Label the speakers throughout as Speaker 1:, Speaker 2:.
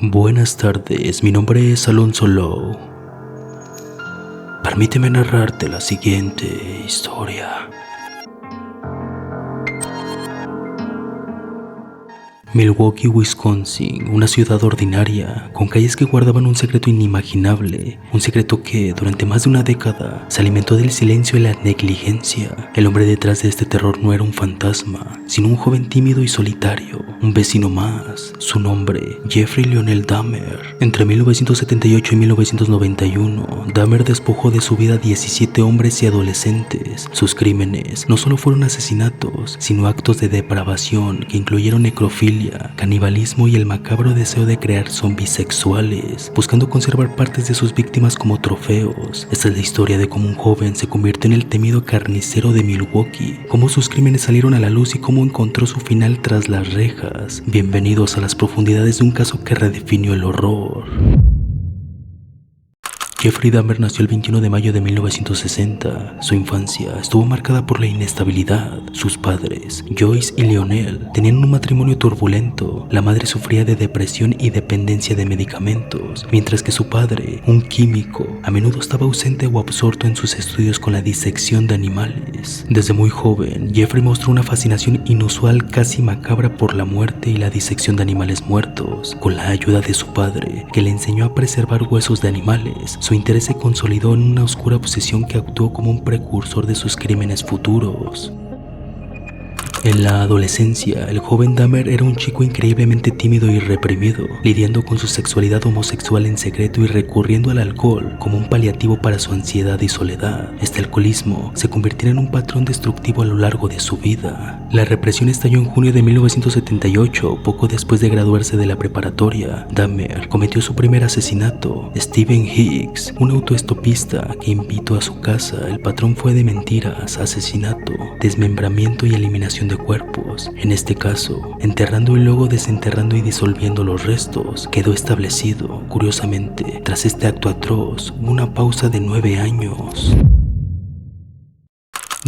Speaker 1: Buenas tardes, mi nombre es Alonso Lowe. Permíteme narrarte la siguiente historia. Milwaukee, Wisconsin, una ciudad ordinaria, con calles que guardaban un secreto inimaginable, un secreto que, durante más de una década, se alimentó del silencio y la negligencia. El hombre detrás de este terror no era un fantasma, sino un joven tímido y solitario, un vecino más. Su nombre, Jeffrey Lionel Dahmer. Entre 1978 y 1991, Dahmer despojó de su vida a 17 hombres y adolescentes. Sus crímenes no solo fueron asesinatos, sino actos de depravación que incluyeron necrofilia, canibalismo y el macabro deseo de crear zombies sexuales, buscando conservar partes de sus víctimas como trofeos. Esta es la historia de cómo un joven se convirtió en el temido carnicero de Milwaukee, cómo sus crímenes salieron a la luz y cómo encontró su final tras las rejas. Bienvenidos a las profundidades de un caso que redefinió el horror. Jeffrey Dahmer nació el 21 de mayo de 1960. Su infancia estuvo marcada por la inestabilidad. Sus padres, Joyce y Lionel, tenían un matrimonio turbulento. La madre sufría de depresión y dependencia de medicamentos, mientras que su padre, un químico, a menudo estaba ausente o absorto en sus estudios con la disección de animales. Desde muy joven, Jeffrey mostró una fascinación inusual, casi macabra, por la muerte y la disección de animales muertos. Con la ayuda de su padre, que le enseñó a preservar huesos de animales, su interés se consolidó en una oscura obsesión que actuó como un precursor de sus crímenes futuros. En la adolescencia, el joven Dahmer era un chico increíblemente tímido y reprimido, lidiando con su sexualidad homosexual en secreto y recurriendo al alcohol como un paliativo para su ansiedad y soledad. Este alcoholismo se convirtió en un patrón destructivo a lo largo de su vida. La represión estalló en junio de 1978, poco después de graduarse de la preparatoria. Dahmer cometió su primer asesinato. Stephen Hicks, un autoestopista que invitó a su casa. El patrón fue de mentiras, asesinato, desmembramiento y eliminación de cuerpos. En este caso, enterrando y luego desenterrando y disolviendo los restos. Quedó establecido, curiosamente, tras este acto atroz, una pausa de 9 años.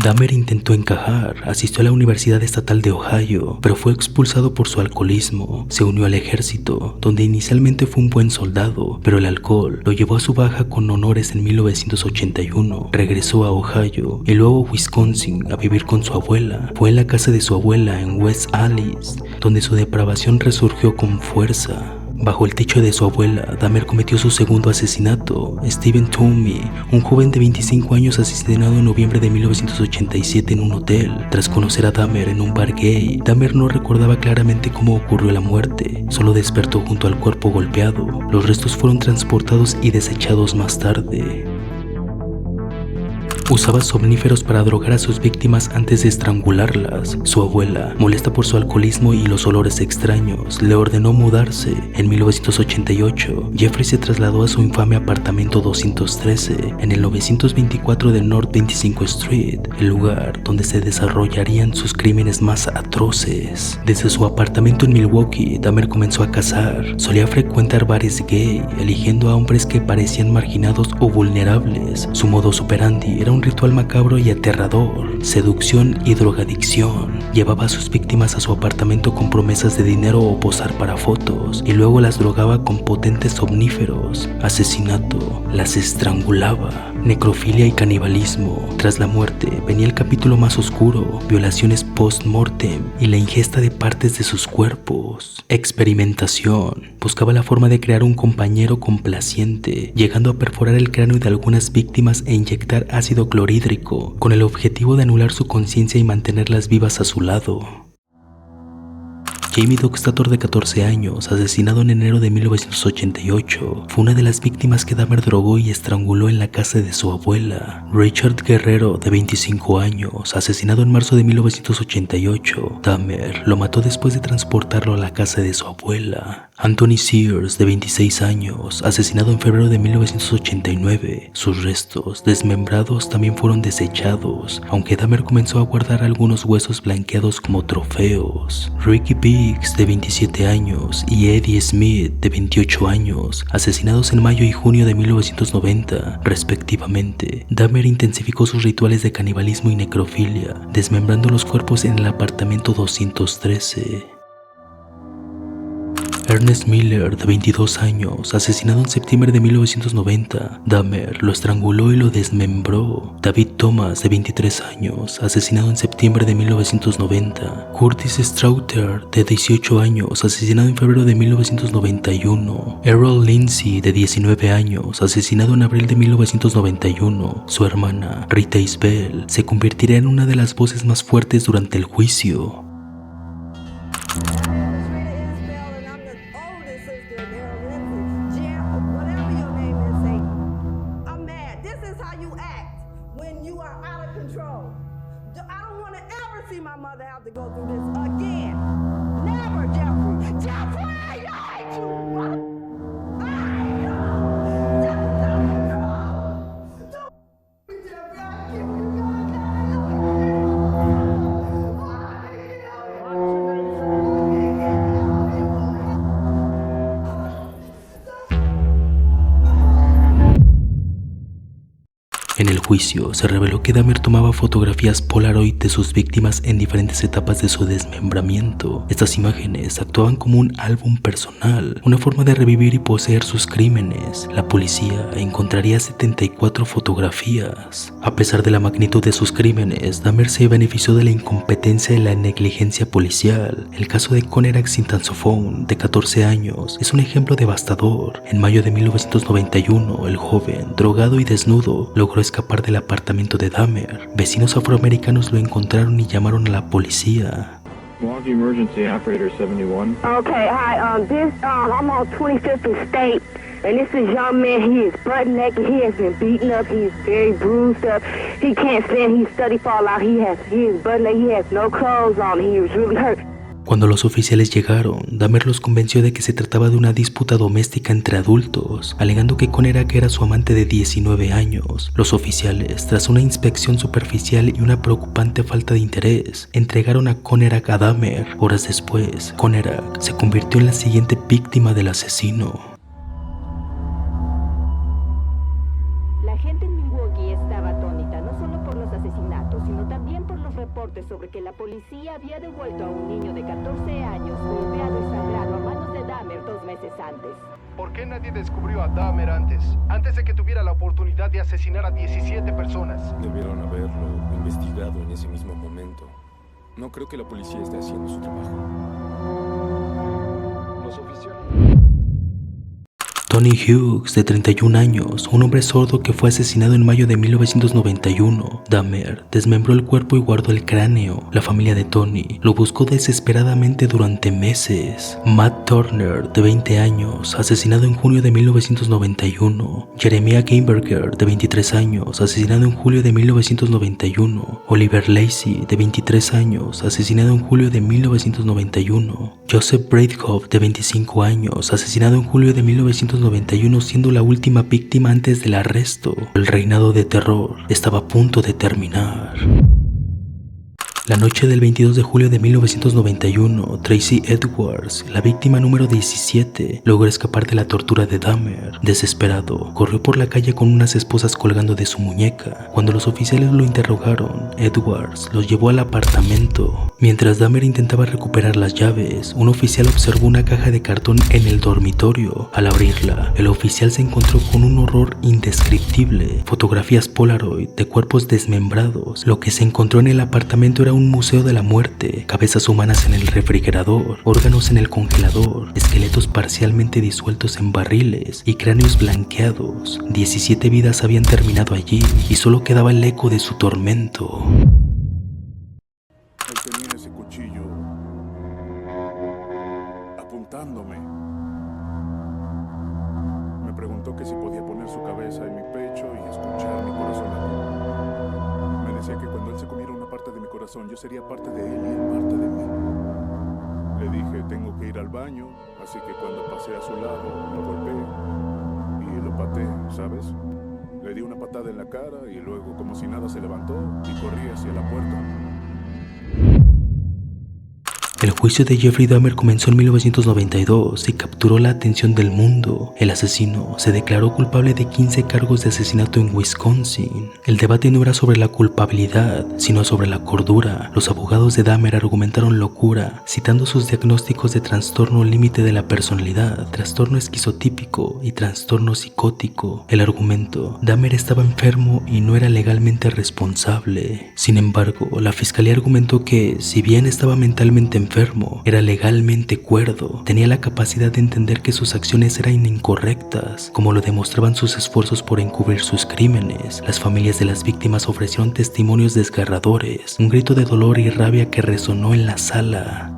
Speaker 1: Dahmer intentó encajar, asistió a la Universidad Estatal de Ohio, pero fue expulsado por su alcoholismo. Se unió al ejército, donde inicialmente fue un buen soldado, pero el alcohol lo llevó a su baja con honores en 1981. Regresó a Ohio y luego a Wisconsin a vivir con su abuela. Fue en la casa de su abuela en West Allis, donde su depravación resurgió con fuerza. Bajo el techo de su abuela, Dahmer cometió su segundo asesinato. Stephen Toomey, un joven de 25 años asesinado en noviembre de 1987 en un hotel. Tras conocer a Dahmer en un bar gay, Dahmer no recordaba claramente cómo ocurrió la muerte, solo despertó junto al cuerpo golpeado. Los restos fueron transportados y desechados más tarde. Usaba somníferos para drogar a sus víctimas antes de estrangularlas. Su abuela, molesta por su alcoholismo y los olores extraños, le ordenó mudarse. En 1988, Jeffrey se trasladó a su infame apartamento 213 en el 924 de North 25 Street, el lugar donde se desarrollarían sus crímenes más atroces. Desde su apartamento en Milwaukee, Dahmer comenzó a cazar. Solía frecuentar bares gay, eligiendo a hombres que parecían marginados o vulnerables. Su modus operandi era un ritual macabro y aterrador: seducción y drogadicción. Llevaba a sus víctimas a su apartamento con promesas de dinero o posar para fotos, y luego las drogaba con potentes somníferos. Asesinato: las estrangulaba. Necrofilia y canibalismo. Tras la muerte venía el capítulo más oscuro: violaciones post-mortem y la ingesta de partes de sus cuerpos. Experimentación: buscaba la forma de crear un compañero complaciente, llegando a perforar el cráneo de algunas víctimas e inyectar ácido clorhídrico con el objetivo de anular su conciencia y mantenerlas vivas a su lado. Jamie Dockstader, de 14 años, asesinado en enero de 1988, fue una de las víctimas que Dahmer drogó y estranguló en la casa de su abuela. Richard Guerrero, de 25 años, asesinado en marzo de 1988, Dahmer lo mató después de transportarlo a la casa de su abuela. Anthony Sears, de 26 años, asesinado en febrero de 1989. Sus restos, desmembrados, también fueron desechados, aunque Dahmer comenzó a guardar algunos huesos blanqueados como trofeos. Ricky Biggs, de 27 años, y Eddie Smith, de 28 años, asesinados en mayo y junio de 1990, respectivamente. Dahmer intensificó sus rituales de canibalismo y necrofilia, desmembrando los cuerpos en el apartamento 213. Ernest Miller, de 22 años, asesinado en septiembre de 1990. Dahmer lo estranguló y lo desmembró. David Thomas, de 23 años, asesinado en septiembre de 1990. Curtis Straughter, de 18 años, asesinado en febrero de 1991. Errol Lindsay, de 19 años, asesinado en abril de 1991. Su hermana, Rita Isbell, se convertirá en una de las voces más fuertes durante el juicio. En el juicio se reveló que Dahmer tomaba fotografías Polaroid de sus víctimas en diferentes etapas de su desmembramiento. Estas imágenes actuaban como un álbum personal, una forma de revivir y poseer sus crímenes. La policía encontraría 74 fotografías. A pesar de la magnitud de sus crímenes, Dahmer se benefició de la incompetencia y la negligencia policial. El caso de Conrad Sintansophone, de 14 años, es un ejemplo devastador. En mayo de 1991, el joven, drogado y desnudo, logró escapar del apartamento de Dahmer. Vecinos afroamericanos lo encontraron y llamaron a la policía.
Speaker 2: Milwaukee Emergency Operator 71.
Speaker 3: Okay, hi, I'm on 25th and State, and this is young man. He is butt naked. He has been beaten up. He is very bruised up. He can't stand. He's study fall out. He is butt naked. He has no clothes on. He was really hurt.
Speaker 1: Cuando los oficiales llegaron, Dahmer los convenció de que se trataba de una disputa doméstica entre adultos, alegando que Conrad era su amante de 19 años. Los oficiales, tras una inspección superficial y una preocupante falta de interés, entregaron a Conrad a Dahmer. Horas después, Conrad se convirtió en la siguiente víctima del asesino.
Speaker 4: La gente en Milwaukee estaba atónita, no solo por los asesinatos, sino también por los reportes sobre que la policía había devuelto a un niño de 14 años golpeado y sangrado a manos de Dahmer 2 meses antes.
Speaker 5: ¿Por qué nadie descubrió a Dahmer antes de que tuviera la oportunidad de asesinar a 17 personas?
Speaker 6: Debieron haberlo investigado en ese mismo momento. No creo que la policía esté haciendo su trabajo.
Speaker 5: Los oficiales...
Speaker 1: Tony Hughes, de 31 años, un hombre sordo que fue asesinado en mayo de 1991. Dahmer desmembró el cuerpo y guardó el cráneo. La familia de Tony lo buscó desesperadamente durante meses. Matt Turner, de 20 años, asesinado en junio de 1991. Jeremiah Gainberger, de 23 años, asesinado en julio de 1991. Oliver Lacey, de 23 años, asesinado en julio de 1991. Joseph Breithoff, de 25 años, asesinado en julio de 1991, siendo la última víctima antes del arresto. El reinado de terror estaba a punto de terminar. La noche del 22 de julio de 1991, Tracy Edwards, la víctima número 17, logró escapar de la tortura de Dahmer. Desesperado, corrió por la calle con unas esposas colgando de su muñeca. Cuando los oficiales lo interrogaron, Edwards los llevó al apartamento. Mientras Dahmer intentaba recuperar las llaves, un oficial observó una caja de cartón en el dormitorio. Al abrirla, el oficial se encontró con un horror indescriptible: fotografías Polaroid de cuerpos desmembrados. Lo que se encontró en el apartamento era un museo de la muerte: cabezas humanas en el refrigerador, órganos en el congelador, esqueletos parcialmente disueltos en barriles y cráneos blanqueados. 17 vidas habían terminado allí y solo quedaba el eco de su tormento.
Speaker 7: Él tenía ese cuchillo apuntándome. Me preguntó que si podía poner su cabeza en mi pecho y escuchar mi corazón latir. Me decía que cuando él se comiera una parte de mi corazón, yo sería parte de él y él parte de mí. Le dije, tengo que ir al baño, así que cuando pasé a su lado, lo golpeé y lo pateé, ¿sabes? Le di una patada en la cara y luego, como si nada, se levantó y corrí hacia la puerta.
Speaker 1: El juicio de Jeffrey Dahmer comenzó en 1992 y capturó la atención del mundo. El asesino se declaró culpable de 15 cargos de asesinato en Wisconsin. El debate no era sobre la culpabilidad, sino sobre la cordura. Los abogados de Dahmer argumentaron locura, citando sus diagnósticos de trastorno límite de la personalidad, trastorno esquizotípico y trastorno psicótico. El argumento: Dahmer estaba enfermo y no era legalmente responsable. Sin embargo, la fiscalía argumentó que, si bien estaba mentalmente enfermo, era legalmente cuerdo, tenía la capacidad de entender que sus acciones eran incorrectas, como lo demostraban sus esfuerzos por encubrir sus crímenes. Las familias de las víctimas ofrecieron testimonios desgarradores, un grito de dolor y rabia que resonó en la sala.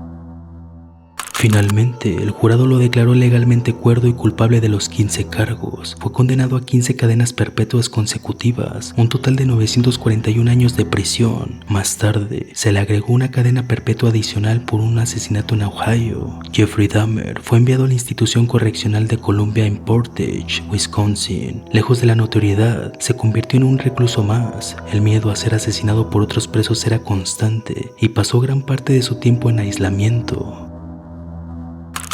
Speaker 1: Finalmente, el jurado lo declaró legalmente cuerdo y culpable de los 15 cargos. Fue condenado a 15 cadenas perpetuas consecutivas, un total de 941 años de prisión. Más tarde, se le agregó una cadena perpetua adicional por un asesinato en Ohio. Jeffrey Dahmer fue enviado a la institución correccional de Columbia en Portage, Wisconsin. Lejos de la notoriedad, se convirtió en un recluso más. El miedo a ser asesinado por otros presos era constante y pasó gran parte de su tiempo en aislamiento.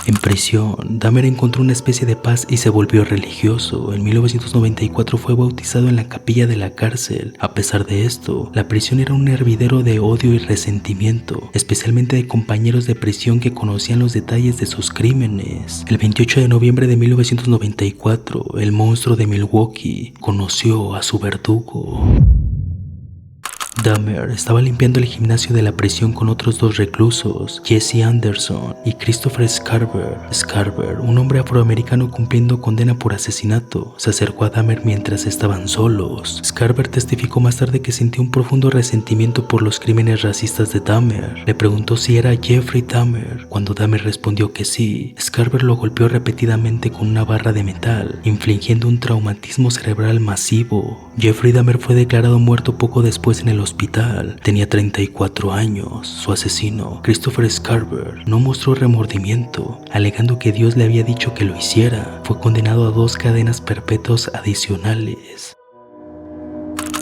Speaker 1: En prisión, Dahmer encontró una especie de paz y se volvió religioso. En 1994 fue bautizado en la capilla de la cárcel. A pesar de esto, la prisión era un hervidero de odio y resentimiento, especialmente de compañeros de prisión que conocían los detalles de sus crímenes. El 28 de noviembre de 1994, el monstruo de Milwaukee conoció a su verdugo. Dahmer estaba limpiando el gimnasio de la prisión con otros 2 reclusos, Jesse Anderson y Christopher Scarver. Scarver, un hombre afroamericano cumpliendo condena por asesinato, se acercó a Dahmer mientras estaban solos. Scarver testificó más tarde que sintió un profundo resentimiento por los crímenes racistas de Dahmer. Le preguntó si era Jeffrey Dahmer. Cuando Dahmer respondió que sí, Scarver lo golpeó repetidamente con una barra de metal, infligiendo un traumatismo cerebral masivo. Jeffrey Dahmer fue declarado muerto poco después en el hospital. Tenía 34 años. Su asesino, Christopher Scarver, no mostró remordimiento, alegando que Dios le había dicho que lo hiciera. Fue condenado a 2 cadenas perpetuas adicionales.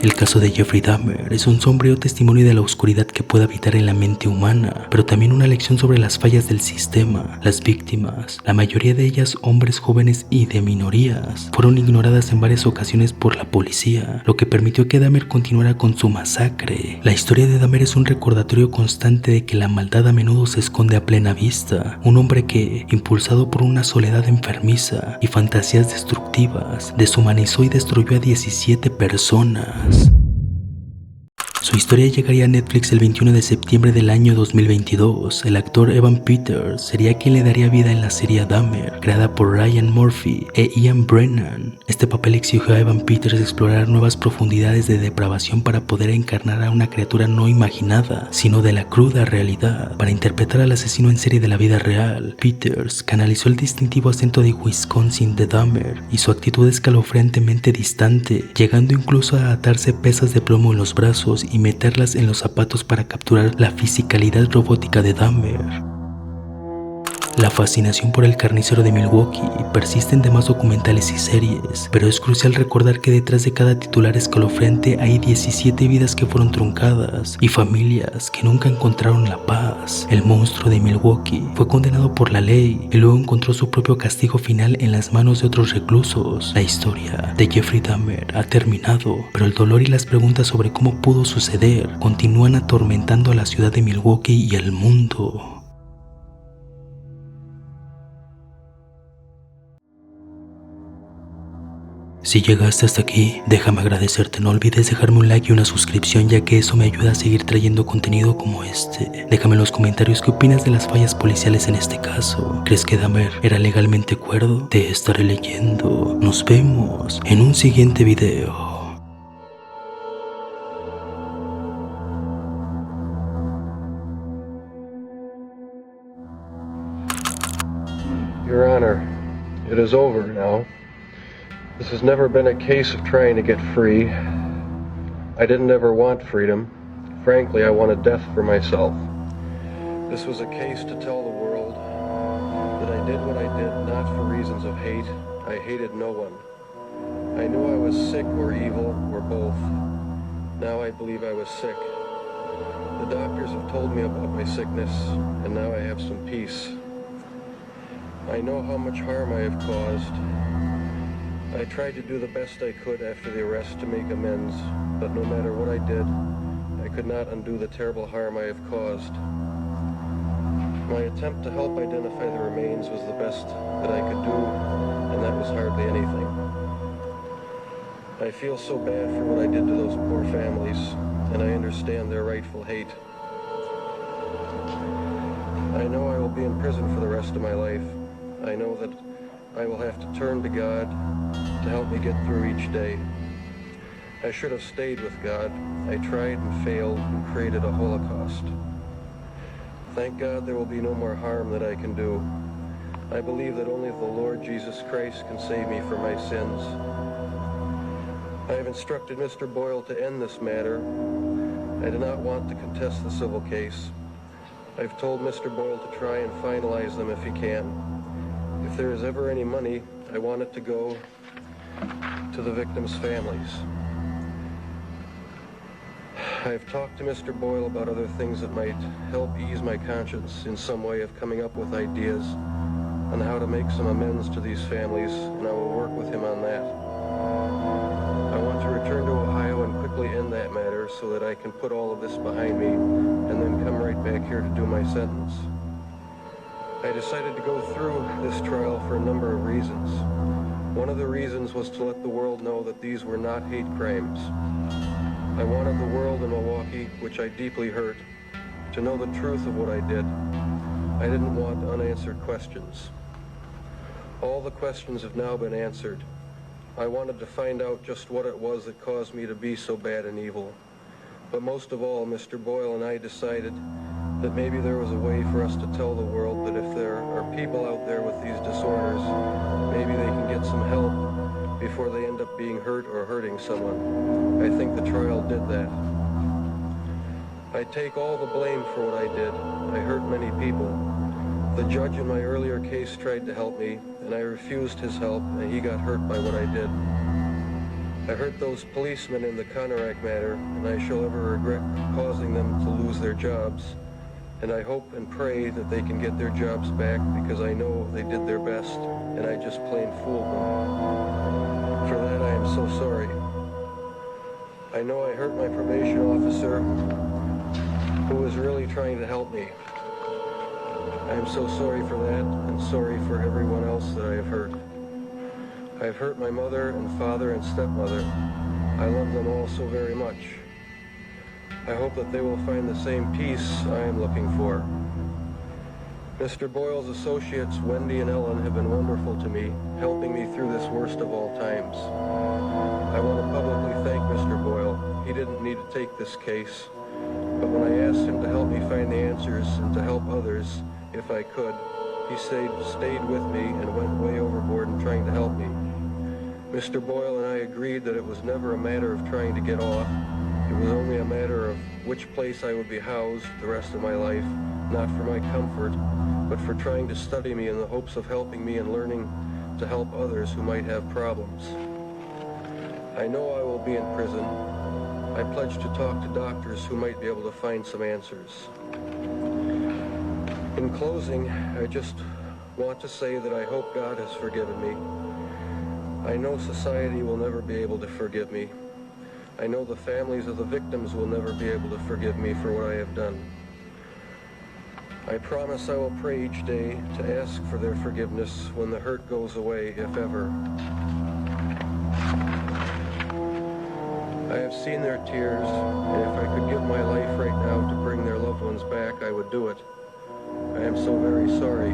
Speaker 1: El caso de Jeffrey Dahmer es un sombrío testimonio de la oscuridad que puede habitar en la mente humana, pero también una lección sobre las fallas del sistema. Las víctimas, la mayoría de ellas hombres jóvenes y de minorías, fueron ignoradas en varias ocasiones por la policía, lo que permitió que Dahmer continuara con su masacre. La historia de Dahmer es un recordatorio constante de que la maldad a menudo se esconde a plena vista. Un hombre que, impulsado por una soledad enfermiza y fantasías destructivas, deshumanizó y destruyó a 17 personas. Su historia llegaría a Netflix el 21 de septiembre del año 2022. El actor Evan Peters sería quien le daría vida en la serie Dahmer, creada por Ryan Murphy e Ian Brennan. Este papel exigió a Evan Peters explorar nuevas profundidades de depravación para poder encarnar a una criatura no imaginada, sino de la cruda realidad. Para interpretar al asesino en serie de la vida real, Peters canalizó el distintivo acento de Wisconsin de Dahmer y su actitud escalofriantemente distante, llegando incluso a atarse pesas de plomo en los brazos y meterlas en los zapatos para capturar la fisicalidad robótica de Dahmer. La fascinación por el carnicero de Milwaukee persiste en demás documentales y series, pero es crucial recordar que detrás de cada titular escalofriante hay 17 vidas que fueron truncadas y familias que nunca encontraron la paz. El monstruo de Milwaukee fue condenado por la ley y luego encontró su propio castigo final en las manos de otros reclusos. La historia de Jeffrey Dahmer ha terminado, pero el dolor y las preguntas sobre cómo pudo suceder continúan atormentando a la ciudad de Milwaukee y al mundo. Si llegaste hasta aquí, déjame agradecerte. No olvides dejarme un like y una suscripción, ya que eso me ayuda a seguir trayendo contenido como este. Déjame en los comentarios qué opinas de las fallas policiales en este caso. ¿Crees que Dahmer era legalmente cuerdo? Te estaré leyendo. Nos vemos en un siguiente video.
Speaker 8: Your Honor, it is over now. This has never been a case of trying to get free. I didn't ever want freedom. Frankly, I wanted death for myself. This was a case to tell the world that I did what I did not for reasons of hate. I hated no one. I knew I was sick or evil or both. Now I believe I was sick. The doctors have told me about my sickness, and now I have some peace. I know how much harm I have caused. I tried to do the best I could after the arrest to make amends, but no matter what I did, I could not undo the terrible harm I have caused. My attempt to help identify the remains was the best that I could do, and that was hardly anything. I feel so bad for what I did to those poor families, and I understand their rightful hate. I know I will be in prison for the rest of my life. I know that I will have to turn to God to help me get through each day. I should have stayed with God. I tried and failed and created a Holocaust. Thank God there will be no more harm that I can do. I believe that only the Lord Jesus Christ can save me from my sins. I have instructed Mr. Boyle to end this matter. I do not want to contest the civil case. I've told Mr. Boyle to try and finalize them if he can. If there is ever any money, I want it to go to the victims' families. I've talked to Mr. Boyle about other things that might help ease my conscience in some way of coming up with ideas on how to make some amends to these families, and I will work with him on that. I want to return to Ohio and quickly end that matter so that I can put all of this behind me and then come right back here to do my sentence. I decided to go through this trial for a number of reasons. One of the reasons was to let the world know that these were not hate crimes. I wanted the world in Milwaukee, which I deeply hurt, to know the truth of what I did. I didn't want unanswered questions. All the questions have now been answered. I wanted to find out just what it was that caused me to be so bad and evil. But most of all, Mr. Boyle and I decided that maybe there was a way for us to tell the world that if there are people out there with these disorders, maybe they can get some help before they end up being hurt or hurting someone. I think the trial did that. I take all the blame for what I did. I hurt many people. The judge in my earlier case tried to help me, and I refused his help, and he got hurt by what I did. I hurt those policemen in the Conorak matter, and I shall ever regret causing them to lose their jobs. And I hope and pray that they can get their jobs back, because I know they did their best, and I just plain fooled them. For that I am so sorry. I know I hurt my probation officer, who was really trying to help me. I am so sorry for that, and sorry for everyone else that I have hurt. I have hurt my mother and father and stepmother. I love them all so very much. I hope that they will find the same peace I am looking for. Mr. Boyle's associates, Wendy and Ellen, have been wonderful to me, helping me through this worst of all times. I want to publicly thank Mr. Boyle. He didn't need to take this case, but when I asked him to help me find the answers and to help others, if I could, he stayed with me and went way overboard in trying to help me. Mr. Boyle and I agreed that it was never a matter of trying to get off. It was only a matter of which place I would be housed the rest of my life, not for my comfort, but for trying to study me in the hopes of helping me and learning to help others who might have problems. I know I will be in prison. I pledge to talk to doctors who might be able to find some answers. In closing, I just want to say that I hope God has forgiven me. I know society will never be able to forgive me. I know the families of the victims will never be able to forgive me for what I have done. I promise I will pray each day to ask for their forgiveness when the hurt goes away, if ever. I have seen their tears, and if I could give my life right now to bring their loved ones back, I would do it. I am so very sorry.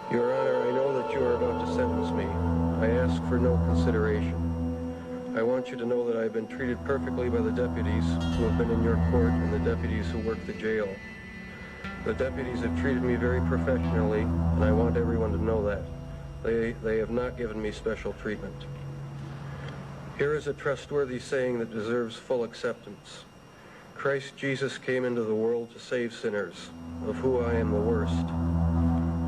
Speaker 8: Your Honor, I know that you are about to sentence me. I ask for no consideration. I want you to know that I have been treated perfectly by the deputies who have been in your court and the deputies who work the jail. The deputies have treated me very professionally, and I want everyone to know that. They have not given me special treatment. Here is a trustworthy saying that deserves full acceptance. Christ Jesus came into the world to save sinners, of who I am the worst.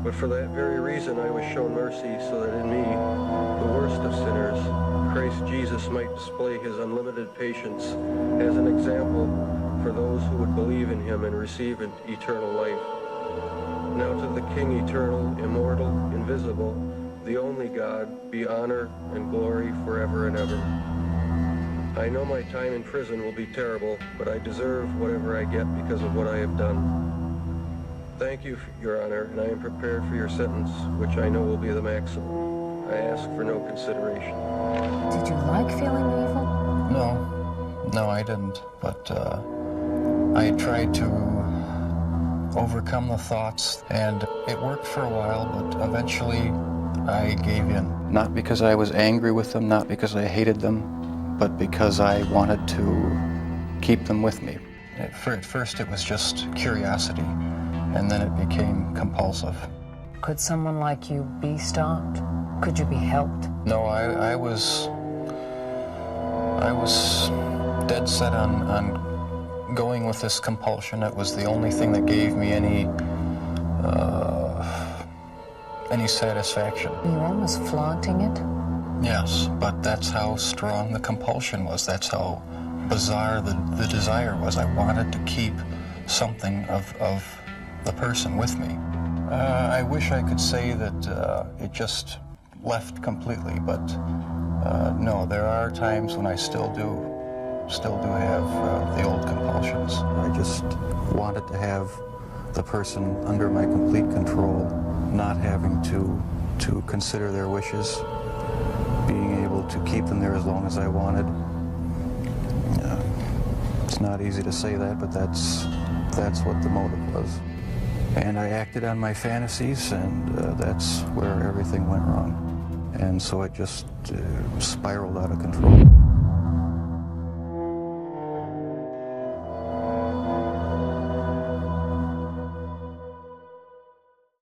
Speaker 8: But for that very reason I was shown mercy, so that in me, the worst of sinners, Christ Jesus might display his unlimited patience as an example for those who would believe in him and receive eternal life. Now to the King eternal, immortal, invisible, the only God, be honor and glory forever and ever. I know my time in prison will be terrible, but I deserve whatever I get because of what I have done. Thank you, Your Honor, and I am prepared for your sentence, which I know will be the maximum. I ask for no consideration.
Speaker 9: Did you like feeling evil?
Speaker 10: No, I didn't. But I tried to overcome the thoughts, and it worked for a while, but eventually I gave in. Not because I was angry with them, not because I hated them, but because I wanted to keep them with me. At first it was just curiosity, and then it became compulsive.
Speaker 9: Could someone like you be stopped? Could you be helped?
Speaker 10: No, I was dead set on going with this compulsion. It was the only thing that gave me any satisfaction.
Speaker 9: You were almost flaunting it?
Speaker 10: Yes, but that's how strong the compulsion was. That's how bizarre the desire was. I wanted to keep something of the person with me. I wish I could say that it just left completely, but no, there are times when I still do have the old compulsions. I just wanted to have the person under my complete control, not having to consider their wishes, being able to keep them there as long as I wanted. It's not easy to say that, but that's what the motive was. And I acted on my fantasies, and that's where everything went wrong. And so it just spiraled out of control.